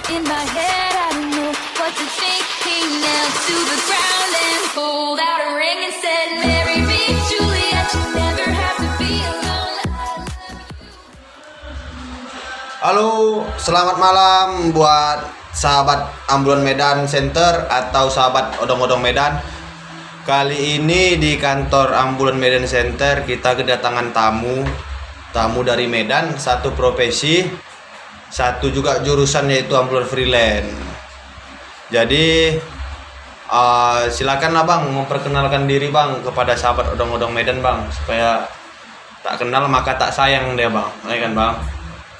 in my head. I don't know what to think. He knelt to the ground and pulled out a ring and said, "Marry me, Juliet. You never have to be alone. Halo, selamat malam buat sahabat Ambulan Medan Center atau sahabat odong-odong Medan. Kali ini di kantor Ambulan Medan Center kita kedatangan tamu dari Medan, satu profesi, satu juga jurusan yaitu ambulan freelance. Jadi silakanlah Bang memperkenalkan diri Bang kepada sahabat odong-odong Medan Bang, supaya tak kenal maka tak sayang dia Bang, ya kan Bang?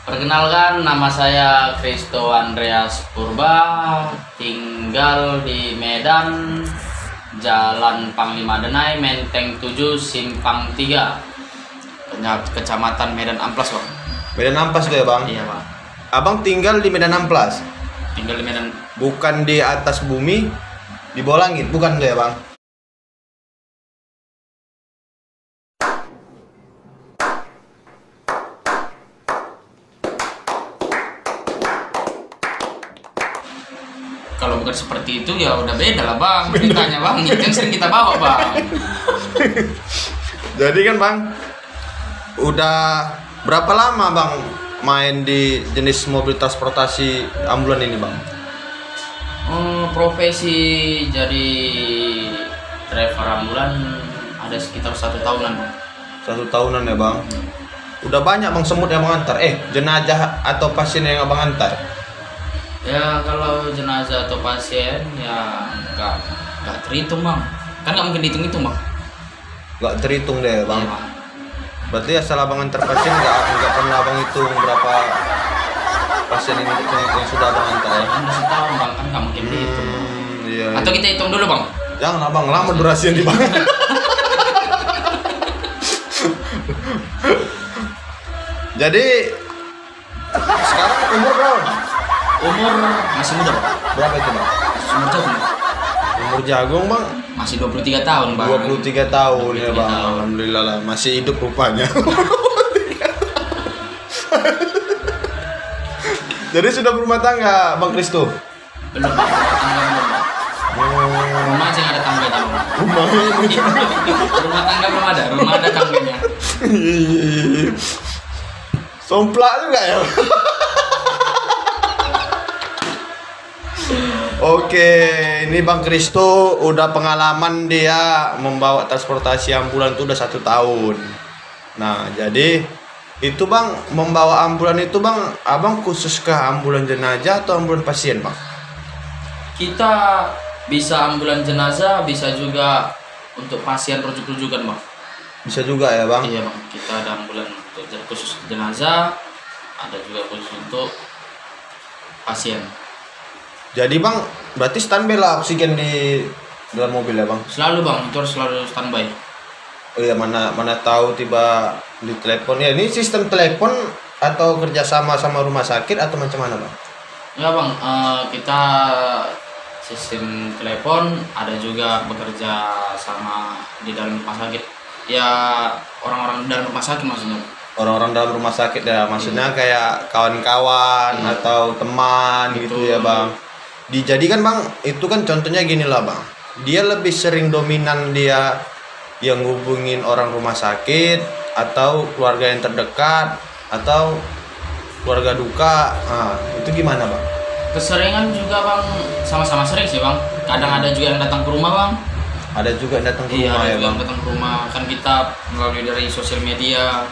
Perkenalkan, nama saya Kristo Andreas Purba, tinggal di Medan, Jalan Panglima Denai, Menteng 7, Simpang 3, Kecamatan Medan Amplas, Bang. Medan Amplas tuh ya Bang? Iya, Bang. Abang tinggal di Medan Amplas? Tinggal di Medan. Bukan di atas bumi, di bawah langit, bukan tuh ya Bang? Kalau bukan seperti itu ya udah beda lah Bang, ceritanya Bang, itu yang sering kita bawa Bang. Jadi kan Bang, udah berapa lama Bang main di jenis mobil transportasi ambulan ini Bang? Profesi jadi driver ambulan ada sekitar 1 tahunan Bang. 1 tahunan ya Bang. Udah banyak Bang semut yang Abang antar, jenazah atau pasien yang Abang antar? Ya kalau jenazah atau pasien ya nggak terhitung Bang, kan nggak mungkin dihitung Bang. Nggak terhitung deh Bang. Iya, Bang. Berarti asal Abang antar pasien nggak pernah Abang hitung berapa pasien yang sudah Abang antar ya? Kan masih tahu Bang, kan nggak mungkin dihitung. Iya. Atau kita hitung dulu Bang? Jangan Abang, lama durasinya di Bang. Jadi sekarang umur berapa? Umur masih muda Bang. Berapa itu Bang? Umur jagung. Umur jagung Bang? Masih 23 tahun Bang. 23 tahun ya 23 Bang. tahun. Alhamdulillah lah, masih hidup rupanya. Jadi sudah berumah tangga Bang Kristo? Belum Bang, tangga belum Bang. Rumah aja nggak ada tangganya Bang. Rumah tangga belum ada, rumah ada tangganya. Somplak juga ya. Oke, ini Bang Kristo udah pengalaman dia membawa transportasi ambulan itu udah 1 tahun. Nah, jadi itu Bang membawa ambulan itu Bang, Abang khusus ke ambulan jenazah atau ambulan pasien Bang? Kita bisa ambulan jenazah, bisa juga untuk pasien rujuk-rujukan Bang. Bisa juga ya Bang? Iya Bang, kita ada ambulan untuk khusus jenazah, ada juga khusus untuk pasien. Jadi Bang, berarti standby lah oksigen di dalam mobil ya Bang? Selalu Bang, itu harus selalu standby. Oh iya, mana tahu tiba di telepon ya. Ini sistem telepon atau kerjasama sama rumah sakit atau macam mana Bang? Ya Bang, kita sistem telepon, ada juga bekerja sama di dalam rumah sakit. Ya orang-orang dalam rumah sakit maksudnya. Orang-orang dalam rumah sakit ya, maksudnya kayak kawan-kawan atau teman gitu ya Bang. Dijadikan Bang, itu kan contohnya gini lah Bang. Dia lebih sering dominan dia yang ngubungin orang rumah sakit atau keluarga yang terdekat atau keluarga duka. Nah, itu gimana Bang? Keseringan juga Bang, sama-sama sering sih Bang. Kadang ada juga yang datang ke rumah Bang. Ada juga yang datang ke Iya, rumah ada ya juga Bang. yang datang ke rumah. Kan kita melalui dari sosial media,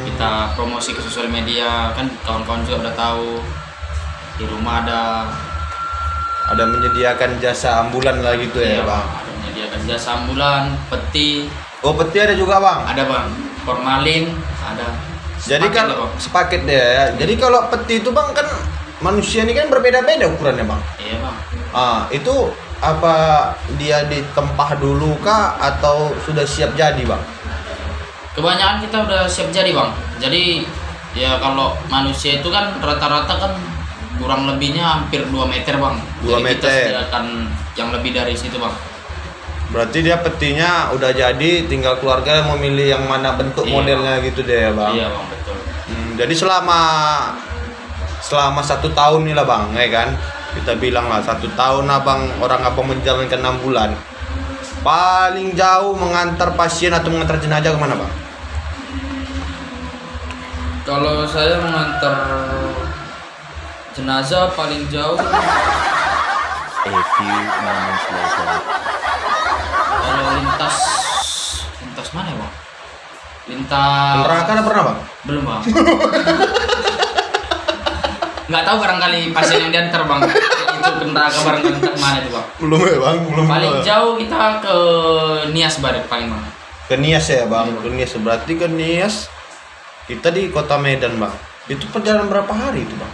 kita promosi ke sosial media. Kan kawan-kawan juga udah tahu di rumah Ada menyediakan jasa ambulan lah gitu ya iya, Bang. ada menyediakan jasa ambulan, peti. Oh, peti ada juga Bang. Ada Bang, formalin ada. Jadi Sepaket kan lah, Bang. sepaket deh ya. Jadi kalau peti itu Bang, kan manusia ini kan berbeda-beda ukurannya Bang. Iya Bang. Itu apa dia ditempah dulu kah atau sudah siap jadi Bang? Kebanyakan kita udah siap jadi Bang. Jadi ya kalau manusia itu kan rata-rata kan kurang lebihnya hampir 2 meter Bang. 2 Jadi meter. kita sediakan yang lebih dari situ Bang. Berarti dia petinya udah jadi, tinggal keluarga memilih yang mana bentuk Iya, modelnya gitu deh ya Bang. Iya Bang, betul. Jadi selama selama 1 tahun nih lah bang, ya kan? Kita bilang lah 1 tahun abang, orang abang menjalankan 6 bulan. Paling jauh mengantar pasien atau mengantar jenazah kemana bang? Kalau saya mengantar jenazah paling jauh A few moments later. kalau lintas mana ya bang? Lintas Neraka ada pernah bang? belum bang. Nggak tahu barangkali pasien yang diantar bang. Itu ke neraka barangkali entah mana itu bang. Belum ya bang, belum. Paling jauh kita ke Nias Barat paling bang. Ke Nias ya bang, ke Nias, berarti ke Nias kita di kota Medan bang. Itu perjalanan berapa hari itu bang?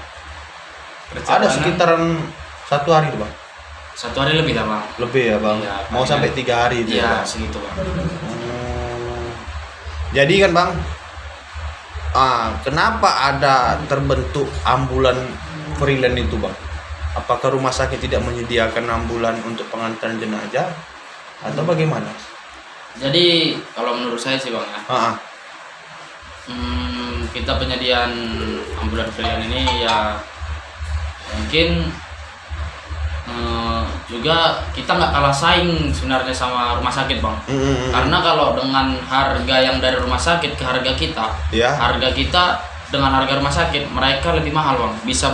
Ada sekitaran 1 hari itu bang. 1 hari lebih lah bang. Lebih ya bang. Iya, Mau paling sampai 3 hari itu ya Iya bang. segitu bang. Jadi kan bang, kenapa ada terbentuk ambulan freelance itu bang? Apakah rumah sakit tidak menyediakan ambulan untuk pengantaran jenazah atau bagaimana? Jadi kalau menurut saya sih bang ya, kita penyediaan ambulan freelance ini ya mungkin juga kita nggak kalah saing sebenarnya sama rumah sakit bang. Karena kalau dengan harga yang dari rumah sakit ke harga kita, Ya. harga kita dengan harga rumah sakit mereka lebih mahal bang. Bisa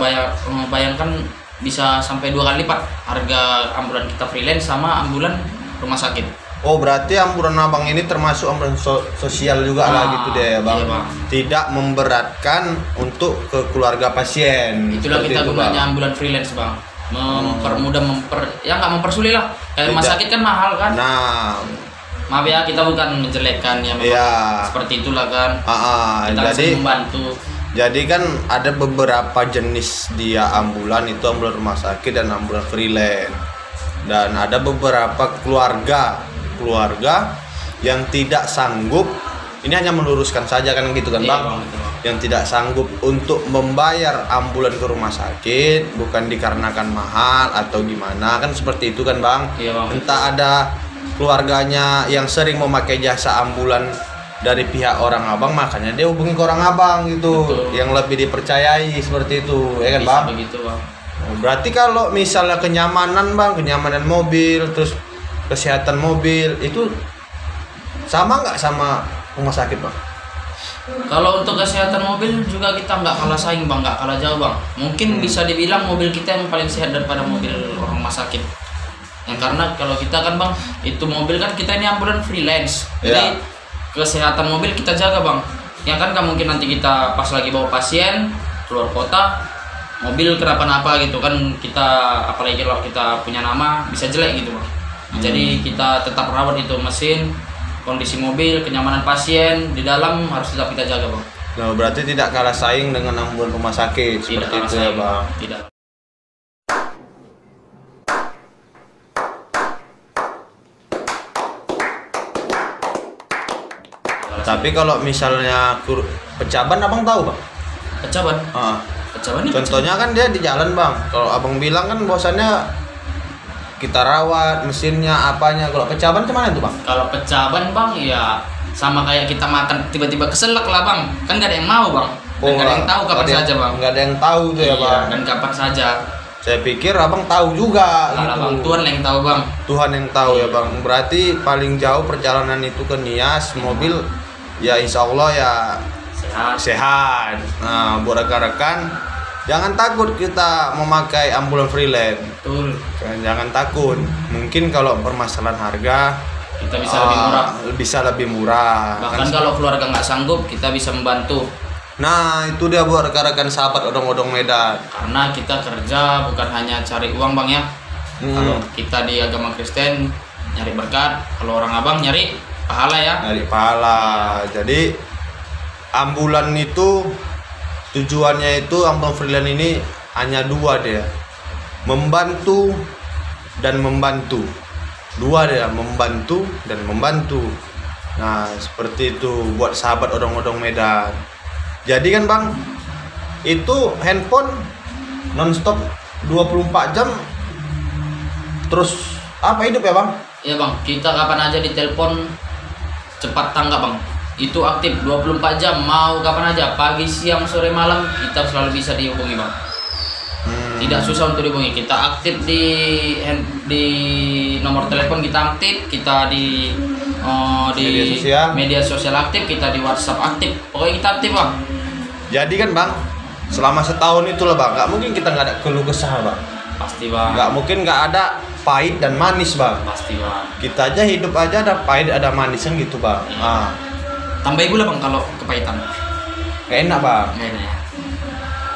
bayangkan bisa sampai 2 kali lipat harga ambulan kita freelance sama ambulan rumah sakit. Oh berarti ambulan abang ini termasuk ambulan sosial juga lah gitu deh ya bang. Iya, bang. Tidak memberatkan untuk ke keluarga pasien. Itulah Seperti kita itu, gunanya Bang. ambulan freelance bang, mempermudah ya nggak mempersulit lah. Kayak rumah Tidak. sakit kan mahal kan. Nah, Maaf ya kita bukan menjelekkan ya memang Iya. seperti itulah kan. Kita jadi bisa membantu. Jadi kan ada beberapa jenis dia ambulan, itu ambulan rumah sakit dan ambulan freelance. Dan ada beberapa keluarga yang tidak sanggup, ini hanya meluruskan saja kan gitu kan Iya, bang, Bang, betul. yang tidak sanggup untuk membayar ambulan ke rumah sakit bukan dikarenakan mahal atau gimana kan seperti itu kan bang. Iya, Bang. Entah ada keluarganya yang sering memakai jasa ambulan dari pihak orang abang, makanya dia hubungi ke orang abang gitu. Betul. Yang lebih dipercayai seperti itu ya kan Bisa bang. begitu bang. Berarti kalau misalnya kenyamanan bang, kenyamanan mobil, terus kesehatan mobil itu sama nggak sama rumah sakit bang? Kalau untuk kesehatan mobil juga kita nggak kalah saing bang, nggak kalah jauh bang. Mungkin bisa dibilang mobil kita yang paling sehat daripada mobil orang rumah sakit. Yang karena kalau kita kan bang, itu mobil kan kita ini ambulan freelance. Jadi kesehatan mobil kita jaga bang. Ya kan nggak mungkin nanti kita pas lagi bawa pasien keluar kota, mobil kenapa-napa gitu kan, kita apalagi kalau kita punya nama bisa jelek gitu bang. Jadi kita tetap rawat itu mesin, kondisi mobil, kenyamanan pasien di dalam harus tetap kita jaga bang. Nah, berarti tidak kalah saing dengan ambulan rumah sakit Tidak seperti kalah itu ya saing, bang. Tidak. Tapi kalau misalnya Pecaban abang tahu bang? Pecaban. Ah. Pecaban ini Contohnya kan dia di jalan bang. Kalau abang bilang kan bahwasannya kita rawat mesinnya apanya. Kalau Pecaban kemana tuh bang? Kalau pecaban bang ya sama kayak kita makan tiba-tiba keselak lah bang. Kan gak ada yang mau bang. Dan gak ada yang tahu kapan saja bang. Nggak ada yang tahu tuh ya Iya, bang. dan kapan saja. Saya pikir abang tahu juga Lah gitu. bang, Tuhan yang tahu bang. Tuhan yang tahu ya bang. Berarti paling jauh perjalanan itu ke Nias mobil ya insya Allah ya Sehat. sehat. Nah buat rekan-rekan jangan takut kita memakai ambulan freelance. Betul. Jangan takut. Mungkin kalau permasalahan harga Kita bisa lebih murah. Bisa lebih murah. Bahkan Kan? kalau keluarga nggak sanggup, kita bisa membantu. Nah itu dia buat rekan-rekan sahabat odong-odong Medan. Karena kita kerja bukan hanya cari uang bang ya. Kalau kita di agama Kristen nyari berkat, kalau orang abang nyari pahala ya. Dari pahala. Jadi ambulan itu tujuannya itu ambulan freelance ini hanya 2 dia. Membantu dan membantu. 2 dia, membantu dan membantu. Nah, seperti itu buat sahabat odong-odong Medan. Jadi kan Bang, itu handphone nonstop 24 jam terus apa hidup ya Bang? Iya bang, kita kapan aja ditelepon cepat tanggap bang. Itu aktif 24 jam, mau kapan aja, pagi, siang, sore, malam, kita selalu bisa dihubungi bang. Tidak susah untuk dihubungi. Kita aktif di nomor telepon, kita aktif, kita di media sosial aktif, kita di WhatsApp aktif. Pokoknya kita aktif bang. Jadi kan bang, selama setahun itulah bang, nggak mungkin kita nggak ada keluh kesah bang. Pasti bang. Nggak mungkin nggak ada pahit dan manis bang. Pasti bang. Kita aja hidup aja ada pahit ada manisnya gitu bang. Tambahin gula bang kalau kepahitan. Gak enak bang. Nggak enak ya.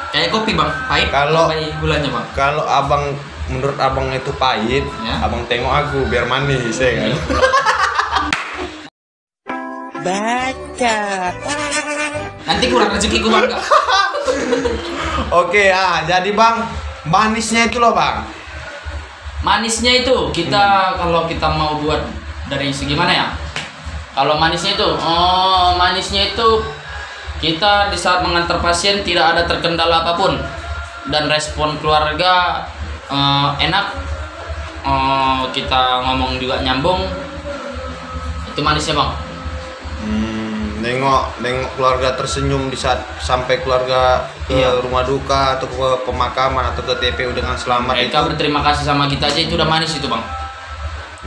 Kayak kopi bang, pahit. Kalau tambahin gulanya bang. Kalau abang menurut abang itu pahit, Ya. abang tengok aku biar manis ya kan. Baca. Nanti kurang rezekiku bang. Kak. Oke jadi bang, manisnya itu loh bang. Manisnya itu kita kalau kita mau buat dari segi mana ya? Kalau manisnya itu kita di saat mengantar pasien tidak ada terkendala apapun dan respon keluarga enak, kita ngomong juga nyambung, itu manisnya bang. Nengok keluarga tersenyum di saat sampai keluarga ke Iya. rumah duka atau ke pemakaman atau ke TPU dengan selamat. Mereka berterima kasih sama kita aja, itu udah manis itu bang.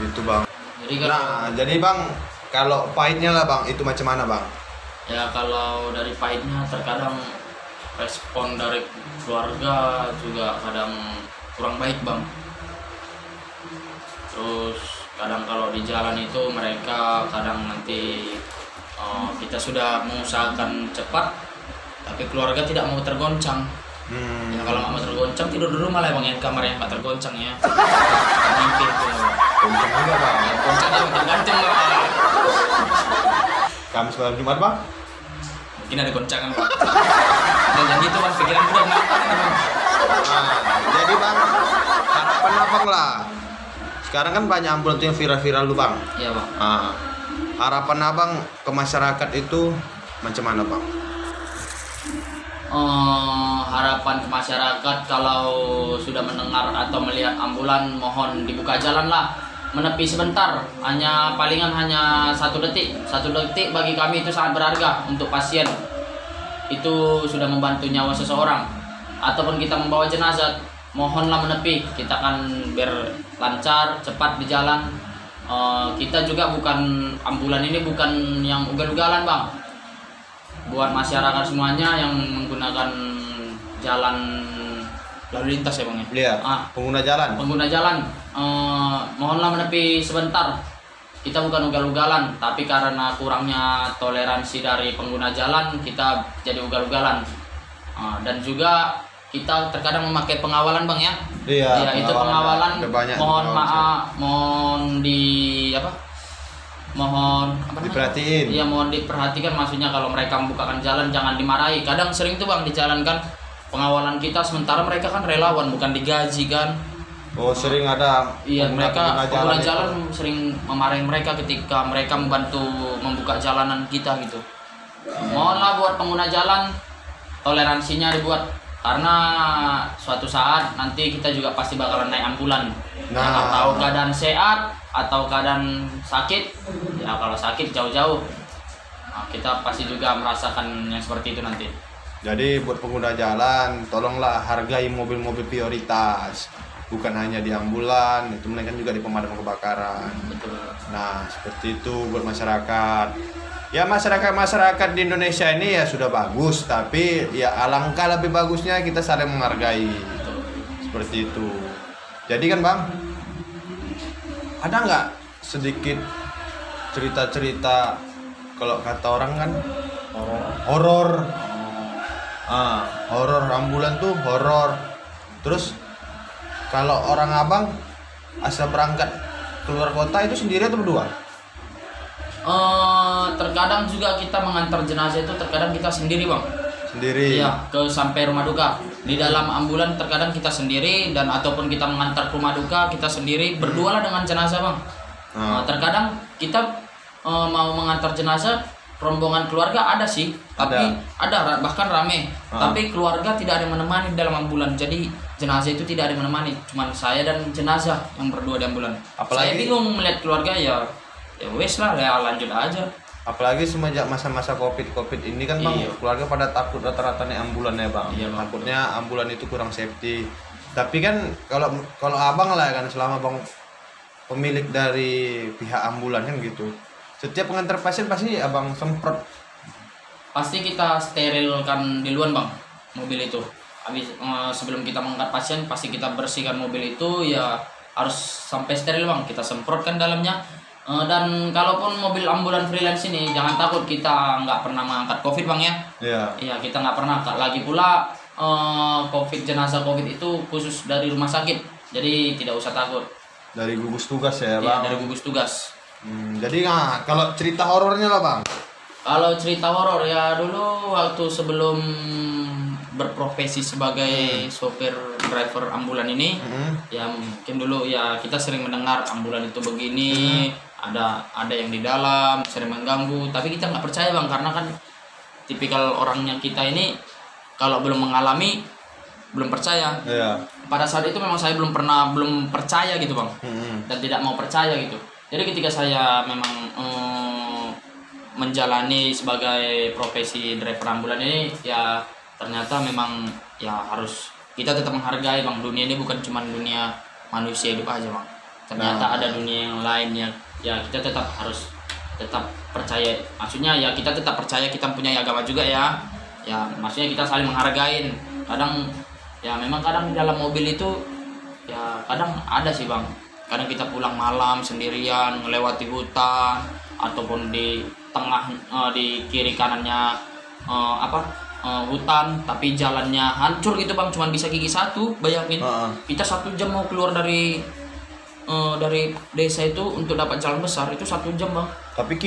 Itu bang. Jadi kalau Jadi bang, kalau pahitnya lah bang, itu macam mana bang? ya kalau dari pahitnya terkadang respon dari keluarga juga kadang kurang baik bang. Terus kadang kalau di jalan itu mereka kadang nanti kita sudah mengusahakan cepat tapi keluarga tidak mau tergoncang. Ya kalau nggak mau tergoncang tidur di rumah lah bang, ya kamar yang nggak tergoncang ya. Mimpi itu Goncang juga bang. goncangnya tergantung bang. Kamis malam Jumat bang? Mungkin ada goncangan bang. Dan gitu bang, pikiran udah matang bang. Jadi bang, harapan abang lah. Sekarang kan banyak ambulan tuh yang viral-viral lu bang. Iya bang. Harapan abang ke masyarakat itu macam mana bang? Harapan ke masyarakat kalau sudah mendengar atau melihat ambulan mohon dibuka jalan lah, menepi sebentar, palingan hanya 1 detik. 1 detik bagi kami itu sangat berharga untuk pasien. Itu sudah membantu nyawa seseorang. Ataupun kita membawa jenazah, mohonlah menepi, kita kan biar lancar, cepat di jalan. Kita juga ambulan ini bukan yang ugal-ugalan bang. Buat masyarakat semuanya yang menggunakan jalan lalu lintas ya bang ya. Iya. Pengguna jalan. Pengguna jalan, mohonlah menepi sebentar. Kita bukan ugal-ugalan, tapi karena kurangnya toleransi dari pengguna jalan, kita jadi ugal-ugalan. Dan juga kita terkadang memakai pengawalan bang ya. Iya. Ya itu pengawalan. Mohon maaf, mohon diperhatiin. Iya mohon diperhatikan, maksudnya kalau mereka membukakan jalan jangan dimarahi. Kadang sering tuh bang dijalankan pengawalan kita, sementara mereka kan relawan bukan digaji kan. Sering ada. Iya mereka pengguna itu. jalan sering memarahi mereka ketika mereka membantu membuka jalanan kita gitu. Mohonlah buat pengguna jalan toleransinya dibuat, karena suatu saat nanti kita juga pasti bakalan naik ambulan. Nggak tahu keadaan sehat atau keadaan sakit. Ya kalau sakit jauh-jauh. Kita pasti juga merasakan yang seperti itu nanti. Jadi buat pengguna jalan, tolonglah hargai mobil-mobil prioritas. Bukan hanya di ambulan, itu melainkan juga di pemadam kebakaran. Betul. Nah, seperti itu buat masyarakat. Ya masyarakat di Indonesia ini ya sudah bagus, tapi ya alangkah lebih bagusnya kita saling menghargai. Seperti itu. Jadi kan bang, ada nggak sedikit cerita-cerita, kalau kata orang kan horor. Horor ambulan tuh horor. Terus kalau orang abang asal berangkat keluar kota itu sendiri atau berdua? Terkadang juga kita mengantar jenazah itu terkadang kita sendiri bang. Sendiri. Iya, sampai rumah duka. Di dalam ambulan terkadang kita sendiri, dan ataupun kita mengantar ke rumah duka kita sendiri, berdua lah dengan jenazah bang. Terkadang kita mau mengantar jenazah, rombongan keluarga ada sih, tapi ada bahkan rame. Tapi keluarga tidak ada yang menemani dalam ambulan. Jadi jenazah itu tidak ada yang menemani, cuman saya dan jenazah yang berdua di ambulan. Saya bingung melihat keluarga, ya wes lah, ya lanjut aja. Apalagi semenjak masa-masa covid ini kan bang, keluarga pada takut rata-rata naik ambulan ya bang. Iya, bang. Takutnya ambulan itu kurang safety. Tapi kan kalau abang lah kan, selama bang pemilik dari pihak ambulan kan gitu. Setiap pengantar pasien pasti abang semprot. Pasti kita sterilkan di luar bang mobil itu. Habis sebelum kita mengangkat pasien pasti kita bersihkan mobil itu ya, harus sampai steril bang. Kita semprotkan dalamnya. Dan kalaupun mobil ambulan freelance ini jangan takut, kita nggak pernah mengangkat COVID bang ya. Iya. Iya, kita nggak pernah. Lagi pula COVID, jenazah COVID itu khusus dari rumah sakit, jadi tidak usah takut. Dari gugus tugas ya Iya, bang. dari gugus tugas. Jadi kalau cerita horornya lah bang. Kalau cerita horor ya, dulu waktu sebelum berprofesi sebagai sopir driver ambulan ini, ya mungkin dulu ya kita sering mendengar ambulan itu begini, ada yang di dalam sering mengganggu, tapi kita nggak percaya bang, karena kan tipikal orangnya kita ini kalau belum mengalami belum percaya. Iya. Pada saat itu memang saya belum percaya gitu bang, dan tidak mau percaya gitu. Jadi ketika saya memang menjalani sebagai profesi driver ambulan ini, ya ternyata memang ya harus kita tetap menghargai bang. Dunia ini bukan cuma dunia manusia hidup aja bang, ternyata ada dunia yang lain yang ya kita tetap harus percaya. Maksudnya ya kita tetap percaya, kita punya agama juga ya maksudnya kita saling menghargain. Kadang ya memang kadang di dalam mobil itu ya kadang ada sih bang, kadang kita pulang malam sendirian melewati hutan ataupun di tengah di kiri kanannya hutan, tapi jalannya hancur gitu bang, cuman bisa gigi satu. Bayangin kita 1 jam mau keluar dari desa itu untuk dapat jalan besar itu 1 jam bang. Tapi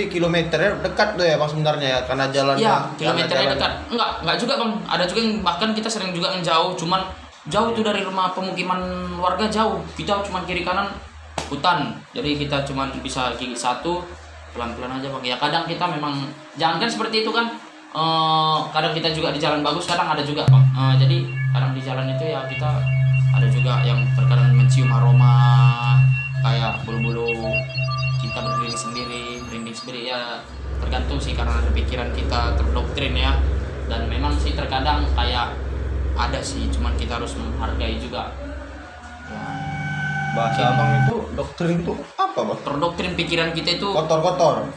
kilometernya dekat tuh ya bang sebenarnya ya, karena jalannya. Ya kilometernya dekat. Enggak juga bang. Ada juga yang bahkan kita sering juga yang jauh, cuman jauh tuh dari rumah pemukiman warga jauh. Kita cuman kiri kanan hutan, jadi kita cuman bisa gigi satu, pelan-pelan aja bang. Ya kadang kita memang jangankan seperti itu kan. Kadang kita juga di jalan bagus, kadang ada juga bang. Jadi kadang di jalan itu ya kita ada juga yang terkadang mencium aroma kayak bulu-bulu, kita merinding sendiri ya, tergantung sih karena ada pikiran kita terdoktrin ya. Dan memang sih terkadang kayak ada sih, cuman kita harus menghargai juga ya. Bahasa abang itu doktrin itu apa bang? Terdoktrin pikiran kita itu Kotor.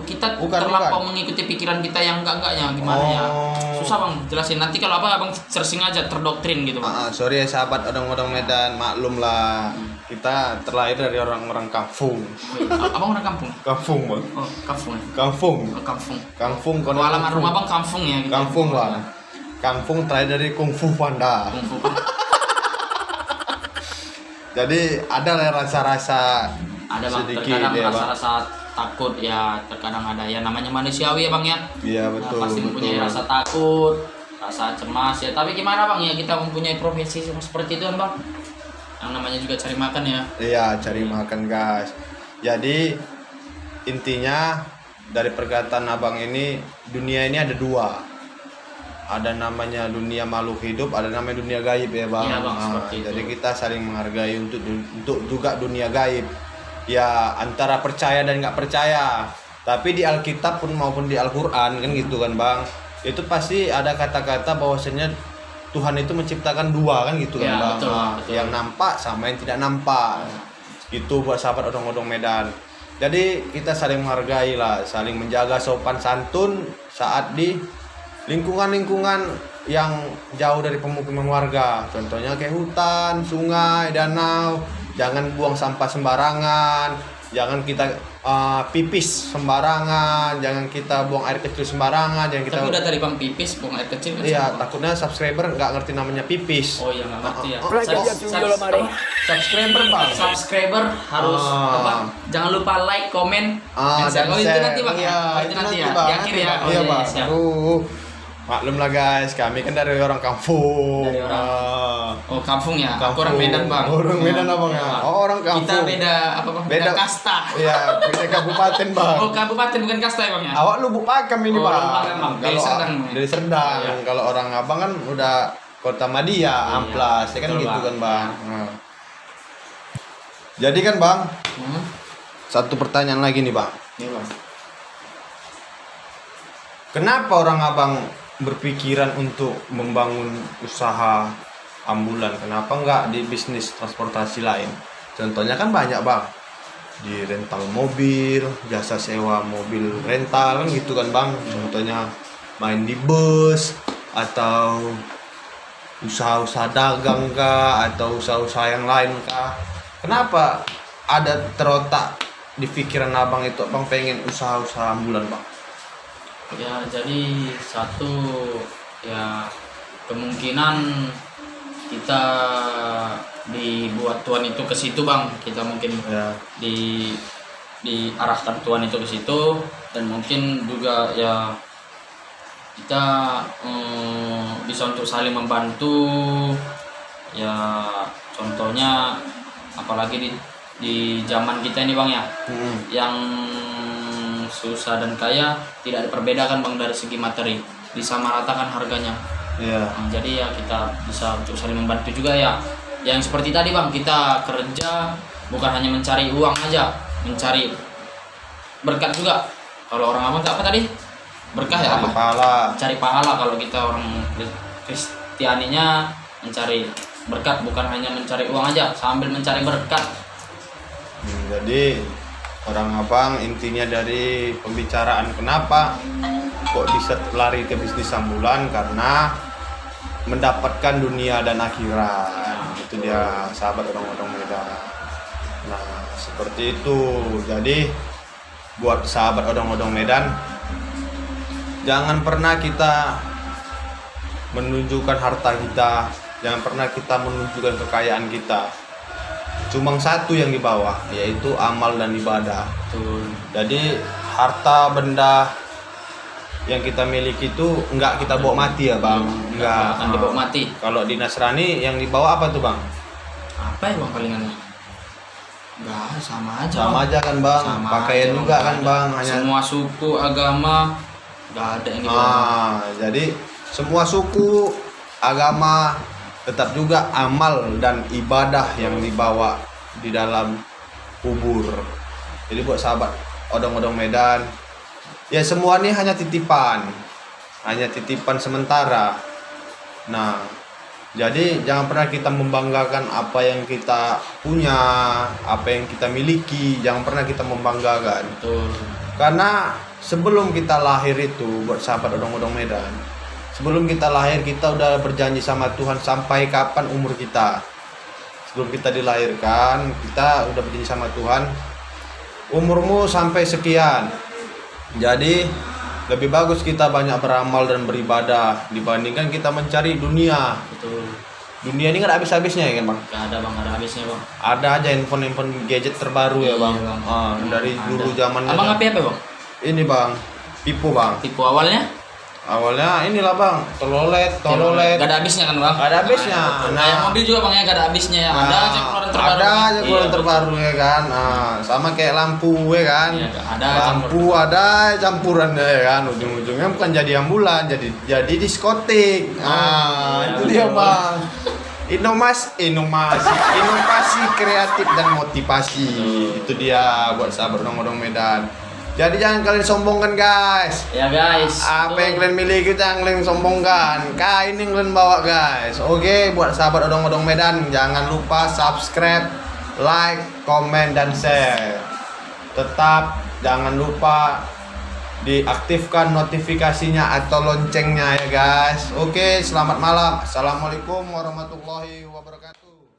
kita Bukan. terlampau mengikuti pikiran kita yang enggaknya gimana ya. Susah bang jelasin, nanti kalau abang searching aja terdoktrin gitu bang. Sorry ya sahabat odong-odong Medan, maklum lah. Kita terlahir dari orang-orang kampung. Abang orang kampung? Kampung bang. Oh, kampung. Kampung. Oh, kampung. Kampung. Oh, alamat rumah bang kampung ya gitu. Kampung bang. Kampung terlahir dari Kung Fu Panda. Kung Fu. Jadi ada lah rasa-rasa ada bang, sedikit terkadang ya, rasa-rasa takut ya, terkadang ada ya, namanya manusiawi ya bang ya. Iya betul. Pasti mempunyai rasa takut, rasa cemas ya. Tapi gimana bang ya, kita mempunyai profesi seperti itu kan bang, yang namanya juga cari makan ya. Iya cari makan guys. Jadi intinya dari perkataan abang ini, dunia ini ada dua. Ada namanya dunia makhluk hidup, ada namanya dunia gaib ya bang. Iya bang, seperti itu. Jadi kita saling menghargai untuk juga dunia gaib. Ya antara percaya dan nggak percaya. Tapi di Alkitab pun maupun di Al-Quran kan gitu kan bang, itu pasti ada kata-kata bahwasanya Tuhan itu menciptakan dua kan gitu kan Ya, bang. betul, betul. Yang nampak sama yang tidak nampak. Itu buat sahabat odong-odong Medan. Jadi kita saling menghargai lah, saling menjaga sopan santun saat di lingkungan-lingkungan yang jauh dari pemukiman warga. Contohnya kayak hutan, sungai, danau. Jangan buang sampah sembarangan, jangan kita pipis sembarangan, jangan kita buang air kecil sembarangan, jangan kita. Tapi udah tadi bang pipis, buang air kecil kan. Iya, takutnya subscriber nggak ngerti namanya pipis. Oh iya, nggak ngerti ya. Subscriber harus apa? Jangan lupa like, komen, dan share. Oh itu nanti bang ya. Oh, itu nanti ya. Di akhir ya. Oh iya iya, bang. siap. Aduh, maklum lah guys, kami kan dari orang kampung. Dari orang. Oh kampung ya. Aku orang Medan bang. Orang Medan abang ya. Oh orang kampung. Kita beda apa bang? Beda kasta. Iya, beda kabupaten bang. Oh kabupaten bukan kasta ya bang ya. Awak Lubuk Pakam ini Oh, bang. Lubuk Pakam, Bang. Dari Serdang. Dari Serdang. Iya. Kalau orang abang kan udah Kota Madia, Iya, Amplas, ya kan betul, gitu Bang. kan bang. Nah. Jadi kan bang, satu pertanyaan lagi nih bang. Iya bang. Kenapa orang abang berpikiran untuk membangun usaha ambulan, kenapa nggak di bisnis transportasi lain? Contohnya kan banyak bang, di rental mobil, jasa sewa mobil rental kan gitu kan bang. Contohnya main di bus atau usaha-usaha dagang kah, atau usaha-usaha yang lain kah. Kenapa ada terotak di pikiran abang itu abang pengen usaha-usaha ambulan bang? Ya jadi satu ya kemungkinan kita dibuat Tuhan itu ke situ bang, kita mungkin Ya. diarahkan Tuhan itu ke situ, dan mungkin juga ya kita bisa untuk saling membantu ya, contohnya apalagi di zaman kita ini bang ya, yang susah dan kaya tidak diperbedakan bang dari segi materi, disamaratakan harganya. Iya. Jadi ya kita bisa untuk saling membantu juga ya. Yang seperti tadi bang, kita kerja bukan hanya mencari uang aja, mencari berkat juga. Kalau orang apa tadi? Berkah ya apa? Pahala. Cari pahala. Kalau kita orang Kristianinya mencari berkat, bukan hanya mencari uang aja, sambil mencari berkat. Jadi orang abang intinya dari pembicaraan kenapa kok bisa lari ke bisnis ambulan, karena mendapatkan dunia dan akhirat. Itu dia sahabat odong-odong Medan. Nah seperti itu. Jadi buat sahabat odong-odong Medan, jangan pernah kita menunjukkan harta kita, jangan pernah kita menunjukkan kekayaan kita. Cuma satu yang di bawah, yaitu amal dan ibadah. Betul. Jadi harta benda yang kita miliki itu enggak kita bawa mati ya bang, enggak akan dibawa mati. Kalau di Nasrani yang dibawa apa tuh bang? Apa ya bang palingannya? Enggak, sama aja. Sama aja kan bang, Sama pakaian aja, juga Bang. kan bang, hanya Semua suku, agama enggak ada yang dibawa. jadi semua suku, agama, tetap juga amal dan ibadah yang dibawa di dalam kubur. Jadi buat sahabat odong-odong Medan, ya semua ini hanya titipan sementara. Nah, jadi jangan pernah kita membanggakan apa yang kita punya, apa yang kita miliki, jangan pernah kita membanggakan. Betul. Karena sebelum kita lahir itu, buat sahabat odong-odong Medan, sebelum kita lahir kita udah berjanji sama Tuhan sampai kapan umur kita. Sebelum kita dilahirkan, kita udah berjanji sama Tuhan, umurmu sampai sekian. Jadi lebih bagus kita banyak beramal dan beribadah dibandingkan kita mencari dunia. Betul. Dunia ini nggak ada habis-habisnya ya kan bang? Gak ada bang, ada habisnya bang. Ada aja handphone gadget terbaru ya bang. Iya, Bang. Dari dulu Ada. zaman. Abang apa bang? Ini bang, Pipo bang. Tipe awalnya? Awalnya inilah bang, tololet. Gak ada habisnya kan bang? Gak ada habisnya. Nah, Nah. yang mobil juga bang ya gak ada habisnya ya. Ada aja keluaran terbaru. Ada aja keluaran Iya, terbaru ya kan. Nah, sama kayak lampu ya kan. Iya, ada Lampu ada campuran ya kan. Ujung-ujungnya bukan jadi ambulan, jadi diskotik. Nah, iya, itu dia betul. bang. Inovasi kreatif dan motivasi. Itu dia buat sahabat odong-odong Medan. Jadi jangan kalian sombongkan guys. Ya guys. Apa yang kalian miliki jangan kalian sombongkan. Ini yang kalian bawa guys. Oke, buat sahabat odong-odong Medan, jangan lupa subscribe, like, komen, dan share. Tetap jangan lupa diaktifkan notifikasinya atau loncengnya ya guys. Oke, selamat malam. Assalamualaikum warahmatullahi wabarakatuh.